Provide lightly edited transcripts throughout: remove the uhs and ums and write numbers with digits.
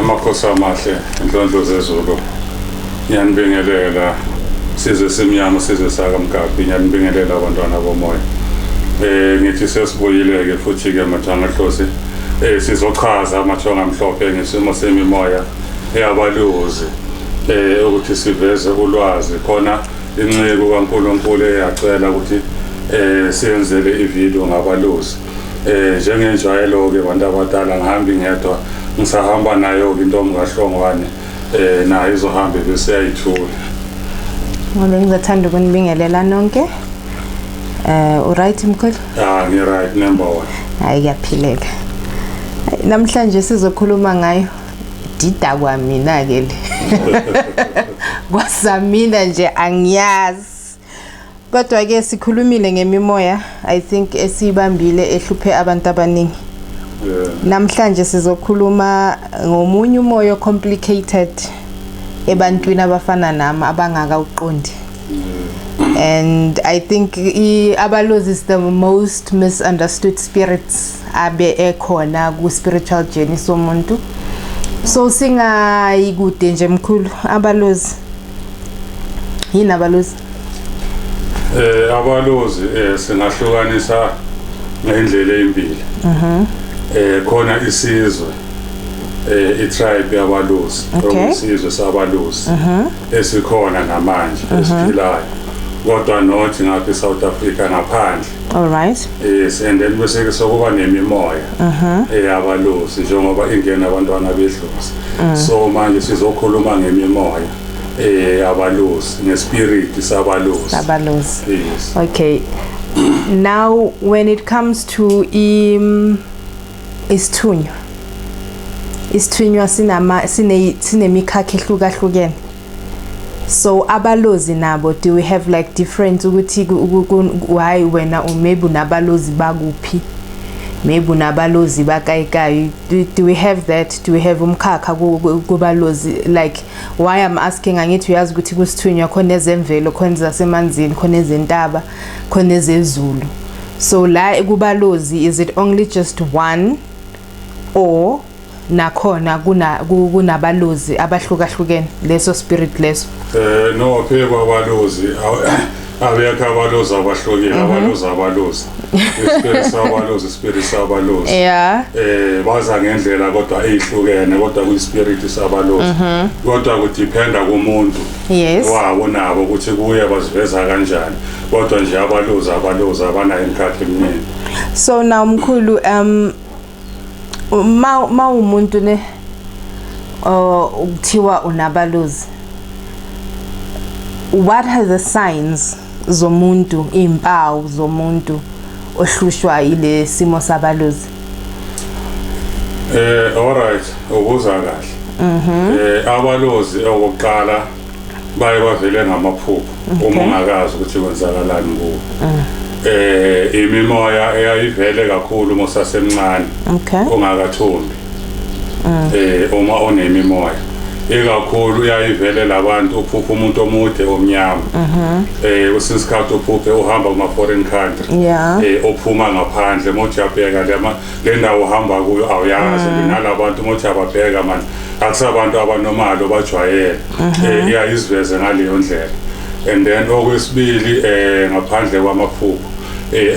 Amakhosi amahle inhlonhlo zezulu ngiyanibingelela size simnyama size sakamgabi ngiyanibingelela abantwana bomoya ngithi sesibuyile ke futhi ke mathanga hlosi sizochaza amathonga amhlophe ngesimo semimoya eyabaluzi ukuthi siveze ulwazi khona inceku kaNkulunkulu eyacela ukuthi siyenzele ivideo ngabaluzi njengenjwayelo ke abantu abadala ngihambi ngedwa ngisahamba nayo intombi kaHlongwane nayo izohamba bese yayithula. Ngone ngizathanda ukunibingelela nonke. Uright mkhulu? Ngi right number 1. Hayi kuyaphileka. Namhlanje sizokhuluma ngayo dida kwamina ke le. Kwasamina nje angiyazi. Kodwa ke sikhulumile ngemimoya I think esibambile ehluphe abantu abaningi. Namhlanje sizokhuluma ngomunye umoya complicated ebantwini abafana nami abangakawuqondi. And I think abaluzi is the most misunderstood spirits abe ekhona ku spiritual journey somuntu. So singayikude nje mkhulu abaluzi. Yini abaluzi? Abaluzi singahlukanisa ngendlela ezimbili. Khona isizwe itribe yabaluzi isizwe sabaluzi esikhona namanje esiphilayo kodwa not ngapha eSouth Africa ngaphandle. All right. Yes, and then bese ke sokuba nemimoya eyabaluzi njengoba ingena abantwana bedlozi. So manje sizokhuluma ngemimoya abaluzi ngespirit sabaluzi. Abaluzi. Yes. Okay. Now when it comes to isithunywa sinemikakhe ehlukahlukene. So abaluzi nabo do we have like different ukuthi why wena maybe unabaluzi bakuphi maybe unabaluzi bakayikayi do we have that do we have umkhakha kubaluzi like why I'm asking angithi uyazi ukuthi kusithunywa khona ezemvelo khona zasemanzini khona ezentaba khona ezezulu. So la kubaluzi is it only just one or nakhona kunabaluzi abahlukahlukene leso spirit leso? No phekwa abaluzi abekho abaluzi abahlukile abaluzi spirit sabaluzi yeah baza ngendlela kodwa ezihlukene kodwa kuyispirit sabaluzi kodwa kudependa kumuntu yes wabo nabo ukuthi kuye baziveza kanjani kodwa nje abaluzi abanayo imkhakha eminingi. So now mkhulu ma umuntu ne ukuthiwa unabaluzi, what are the signs zomuntu impawu zomuntu ohlushwa ile simo sabaluzi? Alright ukuza kahle abaluzi okokuqala baye bavele ngamaphupho uma ungakazi ukuthi kwenzakalani kubo. Imimoya eyayivele kakhulu mosasemncane ongakathombi uma onemimoya ikakhulu uyayivele labantu uphupha umuntu omude omnyama usisikhathi uphuphe uhamba kuma foreign country ophuma ngaphandle mothi yabheka le ndawo uhamba kuyo awuyazi nalabantu mothi ababheka manje akusabantu abanomali bajwayele iyayiziveze ngaleyo ndlela. And then okwesibili ngaphandle kwamaphupho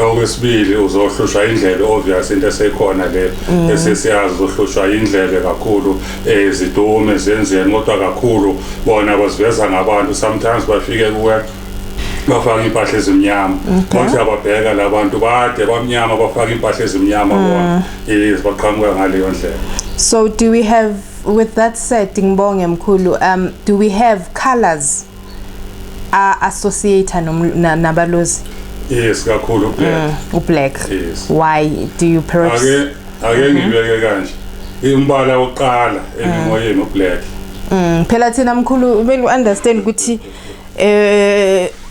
okwesibili uzohlushwa indlebe obvious into esekhona le esesiyazi uzohlushwa indlebe kakhulu zidume zenzeni kodwa kakhulu bona baziveza ngabantu sometimes bafike kuwe bafaka impahla ezimnyama bathi ababheka labantu bade bamnyama bafaka impahla ezimnyama bona baqhamuka ngaleyo ndlela. So do we have with that setting bonge mkhulu do we have colors associated nabaluzi? Yes kakhulu black. Yes. Why do you perhaps ake ngibeke kanje imbala oqala emimoyeni ublack phela thina mkhulu kumele understand ukuthi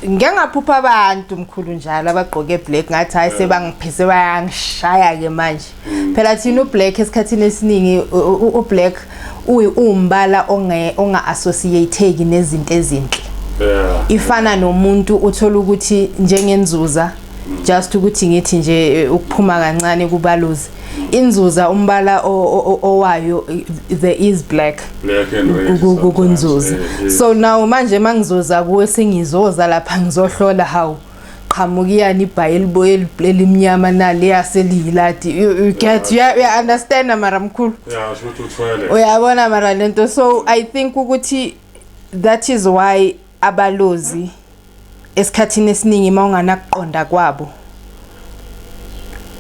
ngiyangaphupha abantu mkhulu njalo abagqoke black ngathi hayi sebangiphise bayangishaya ke manje phela thina ublack esikhathini esiningi ublack umbala onga associateki nezinto ezinhle ifana nomuntu uthola ukuthi njengenzuza just ukuthi ngithi nje ukuphuma kancane kubalozi inzuza umbala owayo there is black kunzuza so now manje mangizoza kuwe sengizoza lapha ngizohlola how qhamukiyani iBhayibheli elimnyama nale yaselilati you get you understand mara mkhulu shothi uthwele uyabona mara lento so I think ukuthi that is why abalozi esikhathini esiningi mawunganakuqonda kwabo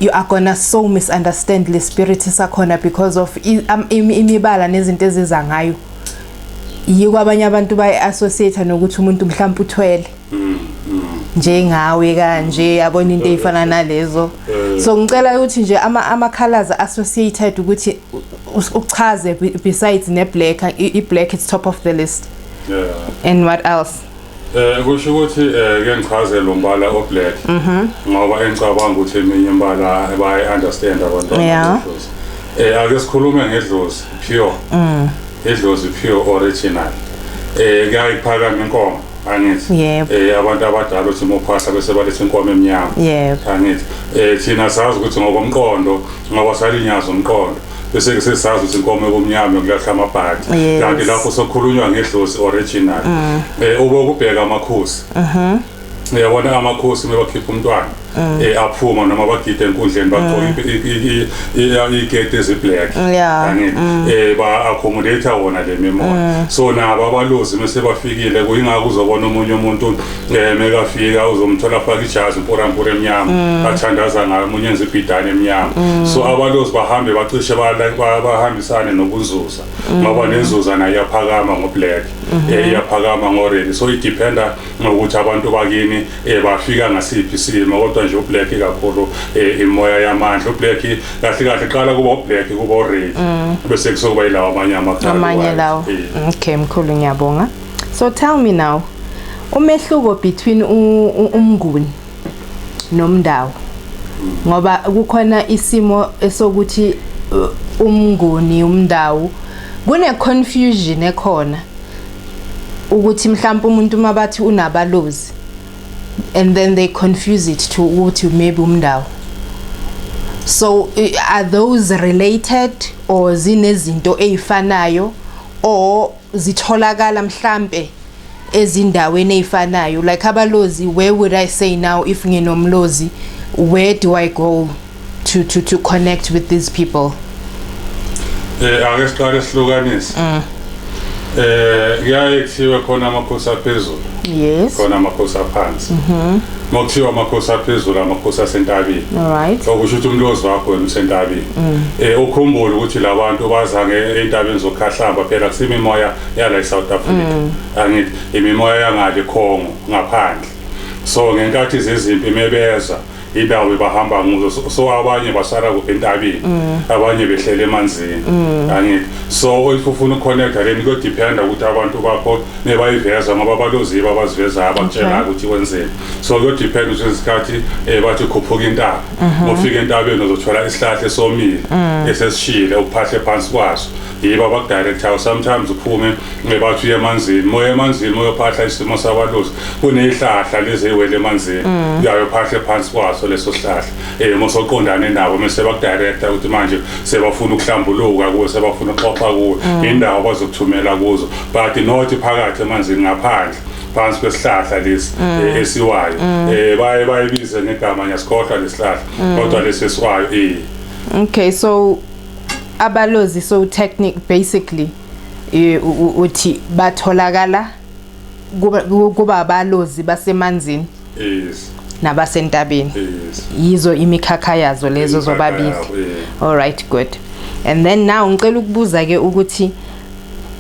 you are gonna so misunderstand the spirit sakhona because of imibala nezinto eziza ngayo yiko abanye abantu baye associate nokuthi umuntu mhlawumbe uthwele njengawe kanje yabona into efana nalezo so ngicela ukuthi nje ama colors associated ukuthi uchaze besides ne black black is top of the list and what else kusho ukuthi ke ngichaze lo mbala o black ngoba engicabanga ukuthi eminye imbala bayi understand abantu ake sikhulume ngedlozi pure edlozi pure original kuyayiphakama inkomo angithi abantu abadala uthi mophahla bese balethe inkomo emnyama angithi thina sazi ukuthi ngokomqondo ngoba salinyaza umqondo bese sesazi ukuthi inkomo ebumnyama yokulahla amabhadi kanti lapho sokhulunywa ngedlozi original ube ukubheka amakhosi uyabona amakhosi mebakhipha umntwana aphuma noma bagide enkundleni bagcoka igate eziblack angithi ba accommodate wona le memory so nabo abalozi mase bafikile kuyingaka uzobona umunye umuntu mekafika uzomthola faka ijazi impora emnyama athandaza ngayo umunye enza ibhidane emnyama so abalozi bahambe bacishe bahambisane nobunzuza ngoba nenzuza nayo iyaphakama ngoblack iyaphakama ngored so it dependa ngokuthi abantu bakini bafika ngasiphi isimo kodwa nje ublack kakhulu imoya yamandla ublack kahle kahle qala kuba ublack kuba ored bese kusokuba ilawa amanye lawo okay mkhulu ngiyabonga so tell me now umehluko between umnguni nomndawo ngoba kukhona isimo esokuthi umnguni umndawo kune confusion ekhona ukuthi mhlawumbe umuntu mabathi unabalozi and then they confuse it to ukuthi maybe umndawo so are those related or zinezinto ezifanayo or zitholakala mhlambe ezindaweni ezifanayo like abalozi where would I say now if nginomlozi where do I go to connect with these people ake siqale sihlukanise kuyayithiwe khona amakhosi aphezulu yes khona amakhosi aphansi mokuthiwa amakhosi aphezulu amakhosi asentabeni alright okusho ukuthi umlozi wakho wena usentabeni ukhumbule ukuthi labantu bazange entabeni zokhahlamba phela kusime imoya yala eSouth Africa angithi imimoya yangale Congo ngaphandle so ngenkathi zezimpi mebeza indawo bahamba nguzo so abanye basara kuentabeni abanye behlele emanzini angithi so if ufuna uconnecta then ko depend ukuthi abantu bakho nebayiveza ngoba balozi babaziveza abantshela ukuthi kwenzeni so ko depend ukuthi isikhathi bathi khuphuka intaba ufika entabeni uzothola isihlahla esomile esesishile uphahle phansi kwaso yiba bakudirector sometimes uphume ngebathi emanzini moya phahla isimo sabalozi kunehlahla leziwele emanzini uyayo phahle phansi kwaso leso sihlahla mosoqondane nabo mase bakudirector ukuthi manje sebafuna ukuhlambuluka kuwe sebafuna uxoxa kuwe indawo bazokuthumela kuzo but not phakathi emanzini ngaphandle phansi kwesihlahla lesi esiwayo bayibize ngegama nyasikhohlwa lesihlahla kodwa lesesiwayo okay so abalozi so technique basically uthi batholakala kuba abalozi basemanzini yes nabasentabeni yizo imikhakha yazo lezo zobabili all right good and then now ngicela ukubuza ke ukuthi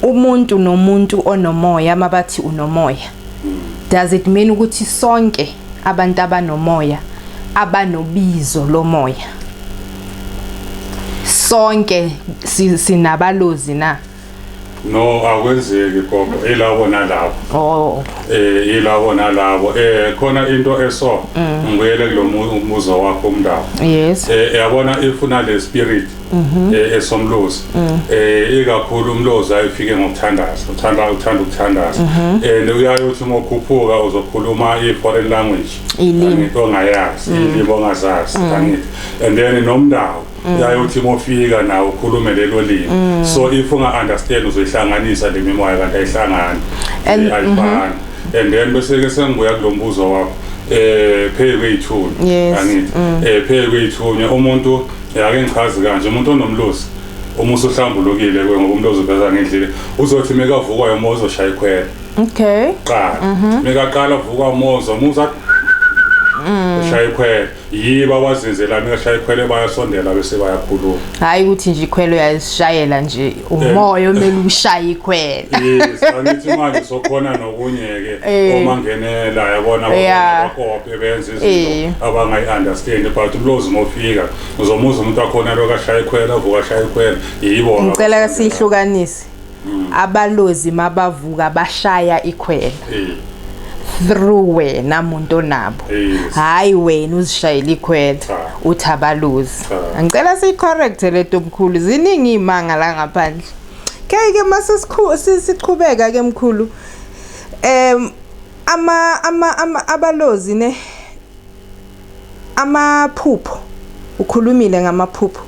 umuntu nomuntu onomoya mabathi unomoya does it mean ukuthi sonke abantu abanomoya abanobizo lomoya sonke sinabalozi na no akwenzeki gogo elabo nalabo elabo nalabo khona into eso ngiyele kulo muzo wakho umndawo yes yabona ifuna le spirit esomlozi ikakhulu umlozi ayifike ngokuthandaza uthanda ukuthandaza and uyayo uthi uma ukhuphuka uzokhuluma i-foreign language ngento ongayazi ilimi ongazazi angithi and then nomndawo uyayo uthi uma ufika nawo ukhulume lelo limi so if unga-understand uzoyihlanganisa le mimoya kanti ayihlangani ayifani and then bese-ke sengibuya kulo mbuzo wakho pay kwey'thunya angithi pay kwey'thunya umuntu ake ngichazi kanje umuntu onomlozi uma usuhlambulukile ngoba umlozi uveza ngendlela uzothi mekavuka umoya uzoshaya ikhwela qala mekaqala vuka umoya shaya ikhwela yiba wazenzela mekashaya ikhwele bayasondela bese bayakhuluma hayi ukuthi nje ikhwelo uyashayela nje umoya omele ushaye ikhwela yes angithi manje sokhona nokunye-ke uma ngenela yabona bakophe benza izinto abangayi-understand but umlozi mofika uzomuza umuntu wakhona lo kashaya ikhwela avuka ashaya ikhwela yibo ngicela kasiyihlukanise abalozi mabavuka bashaya ikhwela through wena muntu onabo hayi wena uzishayela ikhwela uthi abalozi ngicela siyicorrect leto mkhulu ziningi imanga la ngaphandle ke mase siqhubeka ke mkhulu abalozi ne amaphupho ukhulumile ngamaphupho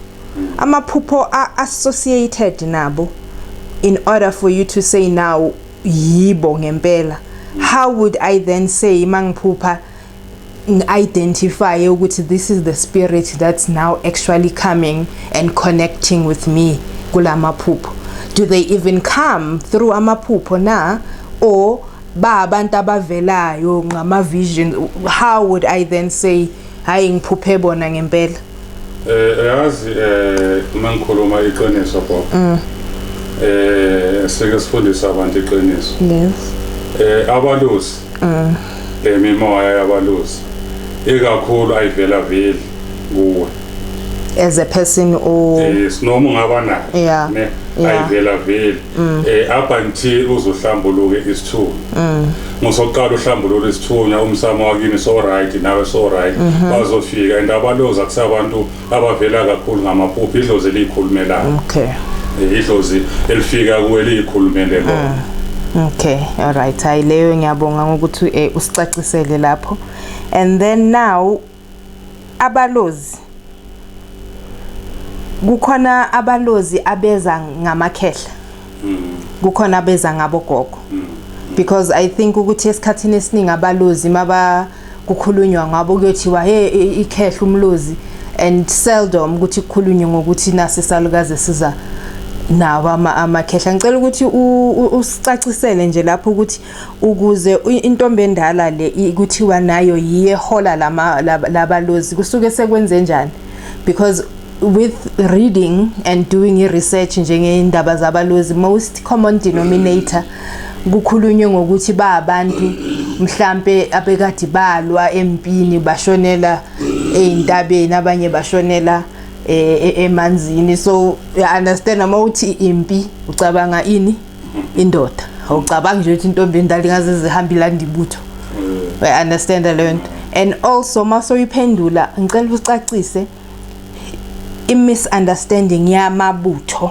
amaphupho associated nabo in order for you to say now yibo ngempela. How would I then say mangiphupha identify ukuthi this is the spirit that's now actually coming and connecting with me kula maphupho? Do they even come through amaphupho na or ba abantu abavelayo ngama vision? How would I then say hayi ngiphuphe bona ngempela? Yazi mangikhuluma iqiniso pho. Sike sifundisa abantu iqiniso. Yes. Abalozi mimoya yabalozi ikakhulu ayivela veli kuwe as a person or noma ungaba nayo ne ayivela veli up until uzohlambuluke isithunya ngosoqala uhlambuluke isithunya umsamo wakini so right nawe so right bazofika and abalozi akusabantu abavela kakhulu ngamaphupho idlozi elikhulumelayo idlozi elifika kuwe likhulumele lona. Okay, all right. Hayileyo ngiyabonga ngokuthi usicacisele lapho. And then now abalozi kukhona abalozi abeza ngamakhehla. Kukhona abeza ngabogogo. Because I think ukuthi esikhathini esiningi abalozi maba kukhulunywa ngabo kuyothiwa hey ikhehla umlozi and seldom ukuthi kukhulunywe ngokuthi nase salukaze siza nawo amakhehla. Ngicela ukuthi usicacisele nje lapho ukuthi ukuze intombi endala le ukuthiwa nayo yiye hola labalozi kusuke sekwenze njani, because with reading and doing research njengeindaba zabalozi most common denominator kukhulunywe ngokuthi ba abantu mhlambe abekade balwa empini bashonela eintabeni abanye bashonela emanzini. So you understand amawuthi impi ucabanga ini indoda awucabanga nje ukuthi intombi endala ingaze zihambile ndibutho. I understand the learned. And also maso uyiphendula ngicela ucacise misunderstanding yamabutho,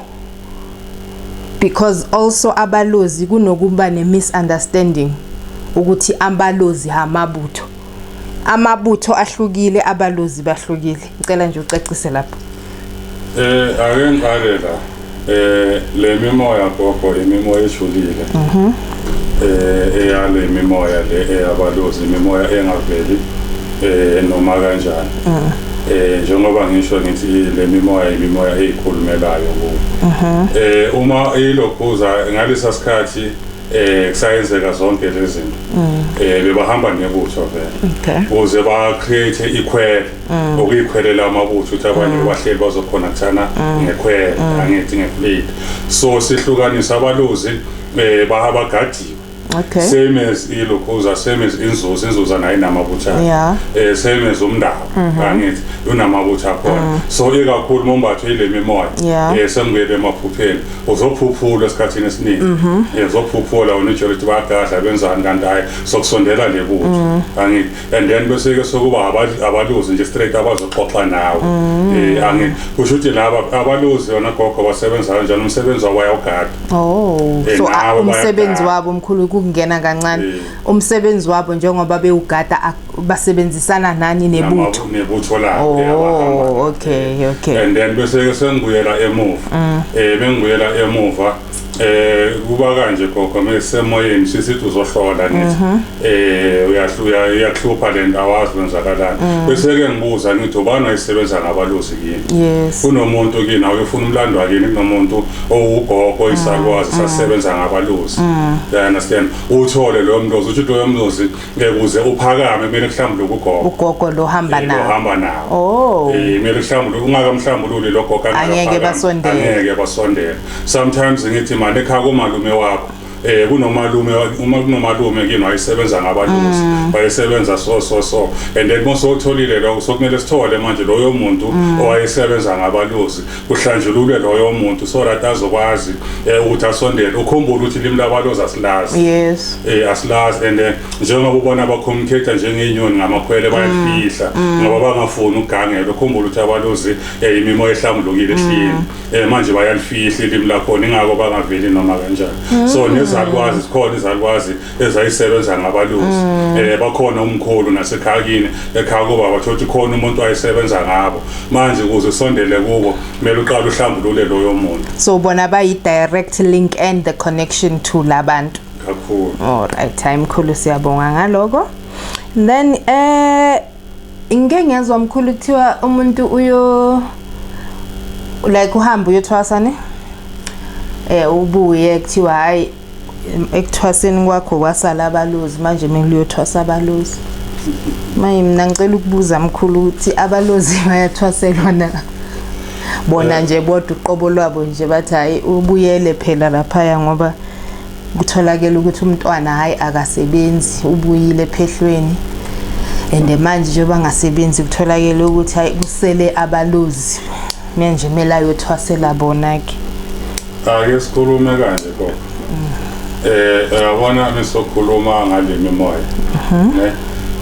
because also abalozi kunokuba ne-misunderstanding ukuthi abalozi amabutho ahlukile abalozi bahlukile. Ngicela nje ucacise lapho. Ake ngiqale la le mimoya gogo imimoya eshulile eyale mimoya le eyabalozi imimoya engaveli noma kanjani njengoba ngisho ngithi le mimoya imimoya eyikhulumelayo kuwo uma ilokhuza ngalesa sikhathi kusayenzeka zonke lezi zinto bebahamba nebutho vele ukuze ba create ikhwele okuyikhwelela amabutho ukuthi abanye bahleli bazokhona kuthana ngekhwele angithi ngefleet. So sihlukanisa abalozi abagadiwe Okay. Same as ilokhuza, same as inzuza nayo inamabutha. Yeah. Same as umndaba angithi unamabutha khona. So ikakhulu mombatho ile mimoya. Yeah. Sengele emaphupheni uzophuphula esikhathini esiningi. Uzophuphula unejority bagadla benzani kanti hayi sokusondela lebutho. Angithi and then bese ke sokuba abaluzi nje straight abazoxoxa nawe. Angithi kusho ukuthi laba abaluzi yona gogo basebenza kanjani umsebenzi wawayogada. Oh, so umsebenzi wabo omkhulu ukungena kancane. Umsebenzi wabo njengoba bewugada basebenzisana nani nebutho. Nebutho la. Oh, okay. And then bese ke sengibuyela emuva. Bengibuyela emuva kuba kanje gogo mesemoyeni sisithi uzohlola nithi uyahlupha lento awazi kwenzakalani bese ke ngibuza ngithi ubani wayisebenza ngabaluzi kini yes kunomuntu kini awufuna umlando wakini kunomuntu owugogo isalwazi sasebenza ngabaluzi you understand uthole lo mlozi uthi lo mlozi ngekuze uphakame kumele kuhlambule ugogo lo hamba nawo oh kumele kuhlambule ungakamhlambululi lo gogo angeke basondela sometimes ngithi manje ekhaya komalume wakho kunomalume kini wayesebenza ngabaluzi wayesebenza so and then mase utholile lo sokumele sithole manje loyo muntu owayesebenza ngabaluzi kuhlanjululwe loyo muntu so that azokwazi ukuthi asondele ukhumbula ukuthi limi labaluzi asilazi yes asilazi and njengoba ubona abacommunicate njengenyoni ngamakhwele bayafihla ngoba bangafuni ukugangela ukhumbula ukuthi abaluzi imimoya ehlambulukile ehlini manje bayalifihla ilimi lakho ingako bangaveli noma kanjani so izalukwazi sikhona izalukwazi ezayisebenza ngabaluzi bakhona umkhulu nasekhakini ekhaya kuba bathothi khona umuntu wayesebenza ngabo manje ukuze sondele kubo kumele uqale uhlambulule loyo muntu so bona bayi direct link and the connection to labantu kakhulu all right time khulu siyabonga ngaloko then ingeke ngezwe umkhulu kuthiwa umuntu uyo like uhamba uyothwasane ubuye kuthiwa hayi ekuthwaseni kwakho kwasala abaluzi manje mina uyothwasa abaluzi manje mina ngicela ukubuza mkhulu ukuthi abaluzi bayathwaselwa na bona nje bodwa uqobo lwabo nje bathi hayi ubuyele phela lapha ngoba kutholakala ukuthi umntwana hayi akasebenzi ubuyile phehlweni and manje nje bangasebenzi kutholakala ukuthi hayi kusele abaluzi manje mela yothwasela bona ke ake sikhulume kanje ko yabona mesokhuluma ngale mimoya ne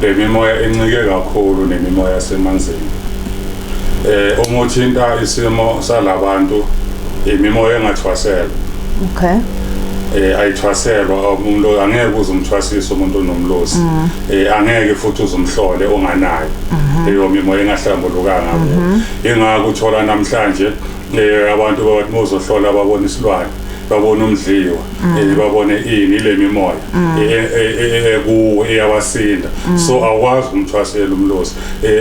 le mimoya encike kakhulu nemimoya yasemanzini uma uthinta isimo salabantu imimoya engathwaselwa okay ayithwaselwa umuntu angeke uzumthwasisa umuntu onomlozi angeke futhi uzumhlole onganayo leyo mimoya engahlambulukanga ingakho uthola namhlanje abantu bathi mozohlola babona isilwane babona umdliwa babone ini ile mimoya kuwe eyawasinda so awazi umthwasela umlozi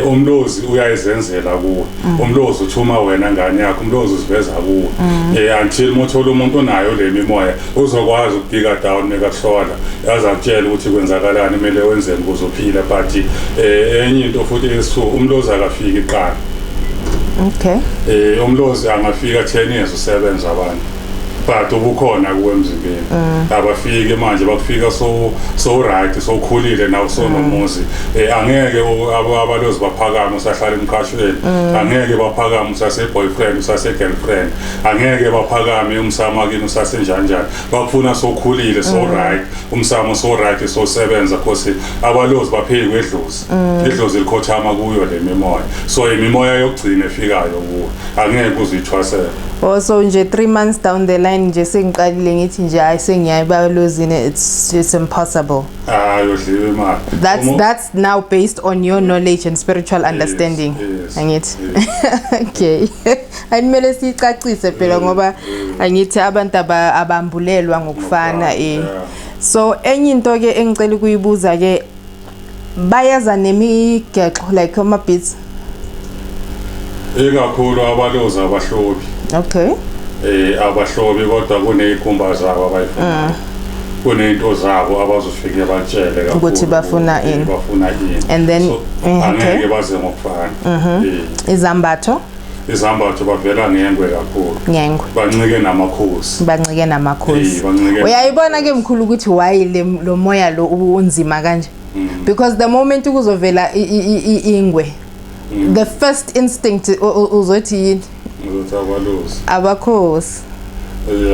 umlozi uyayizenzela kuwe umlozi uthuma wena ngane yakho umlozi uziveza kuwe until mothola umuntu onayo le mimoya uzokwazi ukudika down nekakuhlola azakutshela ukuthi kwenzakalani kumele wenzeni ukuze uphile but enye into futhi umlozi akafiki iqala okay umlozi angafika 10 years usebenza abantu but ubukhona kuwe emzimbeni abafike manje bakufika so right so khulile nawo so nomuzi angeke abalozi baphakama usahlala emkhashweni angeke baphakama usase boyfriend usase girlfriend angeke baphakame umsama kini usase njani bakufuna so khulile so right umsamo so right so sebenza because abalozi bapheki edlozi likhothama kuyo le mimoya so imimoya yokugcina efikayo kuwe angeke uzithwasela also nje 3 months down the line nje sengiqalile ngithi nje ayisengiyayibalozini it's impossible yodliwe imali that's now based on your knowledge and spiritual understanding angithi okay ayimele sicacise phela ngoba angithi abantu abambulelwa ngokufana so enye into ke engicela ukuyibuza ke bayaza nemigexo like ama beats ikakhulu abalozi abahlobi okay abahlobi kodwa kunezikhumba zabo abayifuna kunento zabo abazofike batshele kakhulu ukuthi bafuna ini and then angeke baze ngokufana izambatho izambatho bavela ngengwe kakhulu Ngengwe. bancike namakhosi Bancike namakhosi. bancike Uyayibona ke mkhulu ukuthi why lo moya lo unzima kanje? Because the moment kuzovela ingwe, the first instinct uzothi yini? uzothi abalozi Abakhosi.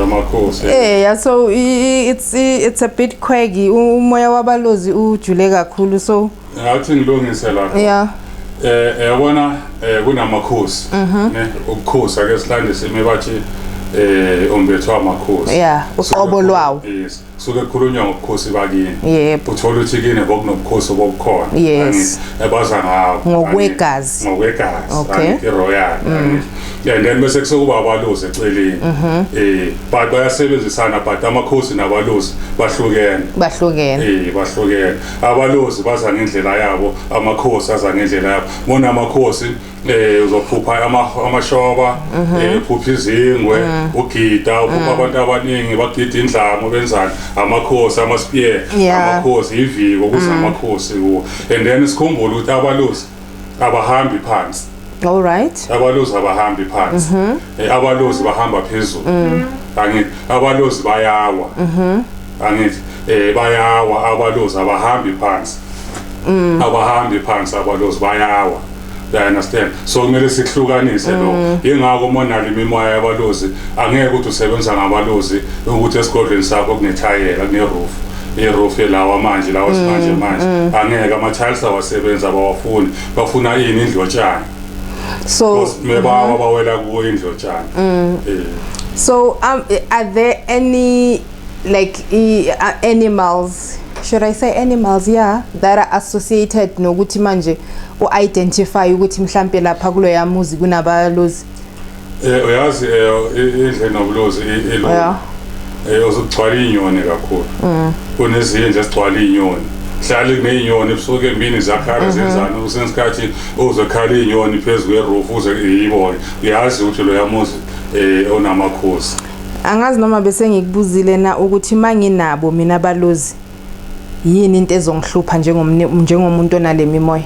amakhosi Yeah, so it's a bit quaggy. Umoya wabalozi ujule kakhulu, so ngathi ngilungise lapha yeah. Yabona kunamakhosi ne ukukhosi ake silandise mebathi umbethwa amakhosi Yeah, uqobo lwawo. yes suke khulunywa ngobukhosi bakini Yebo. uthola ukuthi kini bokunobukhosi obukhona Yes. ebaza ngawo Ngokwegazi. Okay. royal and then bese kusukuba abalozi eceleni but bayasebenzisana but amakhosi nabalozi bahlukene bahlukene abalozi baza ngendlela yabo amakhosi aza ngendlela yabo bona amakhosi uzophupha amashoba uphupha izingwe ugida uphupha abantu abaningi bagida indlamu benzana amakhosi amaspear amakhosi iviko kuze amakhosi kuwo and then sikhumbule ukuthi abalozi abahambi phansi. All right. Abalozi abahambi phansi abalozi bahamba phezulu angithi abalozi bayawa angithi bayawa abalozi abahambi phansi abahambi phansi abalozi bayawa. You understand? So kumele sihlukanise lo ingakho monali imimoya yabalozi angeke ukuthi usebenza ngabalozi ukuthi esigodlweni sakho kunethayela kuneroof iroof lawa manje lawa manje angeke ama-tiles awasebenza abawafuni bafuna ini indlotshana. So mebawa bawela kuwo indlotshana. So are there any like animals, should I say animals, yeah, that are associated nokuthi manje u-identify ukuthi mhlampe lapha kulo yamuzi kunabalozi? Uyazi indle nobulozi uzugcwala inyoni kakhulu kunezinje ezigcwala inyoni hlale kunezinyoni ebusuku emini zakhala zenzana usensikhathi uzokhala inyoni phezulu kweroof uze yibone uyazi ukuthi lo yamuzi onamakhosi. Angazi noma bese ngikubuzile na ukuthi manginabo mina abalozi yini into ezongihlupha njengomuntu onale mimoya?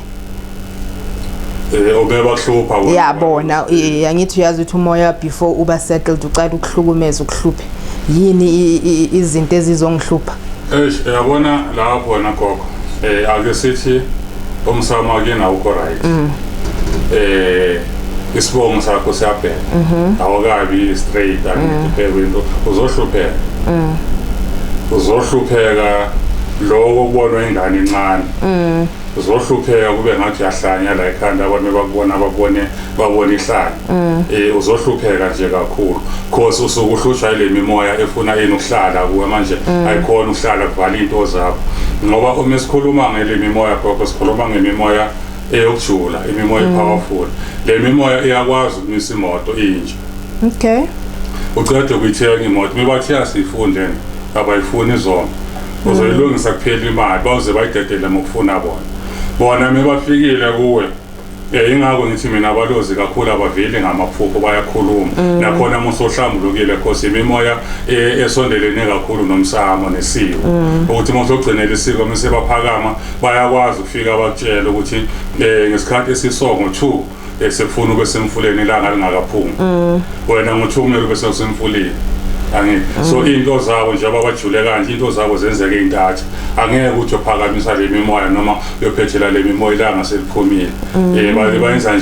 Obebahlupha wona. Yabona angithi uyazi ukuthi umoya before uba settled ucala ukuhlukumeza ukuhluphe yini izinto ezizongihlupha? Yabona lapho na gogo ake sithi umsama ke nawo ko right isibongo sakho siyabheka awukabi straight angibheke into uzohlupheka lokho kubonwa ingane encane uzohlupheka kube ngathi uyahlanya la ekhanda abantu babone ihlanya uzohlupheka nje kakhulu because usuke uhlushwa ile mimoya efuna yini ukuhlala kuwe manje ayikhona ukuhlala kuvala into zakho ngoba uma sikhuluma ngele mimoya gogo sikhuluma ngemimoya eyokujula imimoya powerful le mimoya iyakwazi ukumisa imoto inje. Okay. Ucede ukuyithenga imoto mebathiya siyifunde abayifuni izona uzoyilungisa kuphela imali bawuze bayidedele ngokufuna bona mebafikile kuwe ingakho ngithi mina abalozi kakhulu abaveli ngamaphupho bayakhuluma nakhona musohlambulukile because imimoya esondelene kakhulu nomsamo nesiko ukuthi musogcinela isiko mase baphakama bayakwazi ukufika bakutshela ukuthi ngesikhathi esisongo 2 sekufuna ube semfuleni ilanga lingakaphumi wena ngo2 kumele ube semfuleni angithi so into zabo nje abajule kanje into zabo zenzeke intatha angeke ukuthi uphakamisa le mimoya noma uyophethela le mimoya ilanga seliphumile bayenza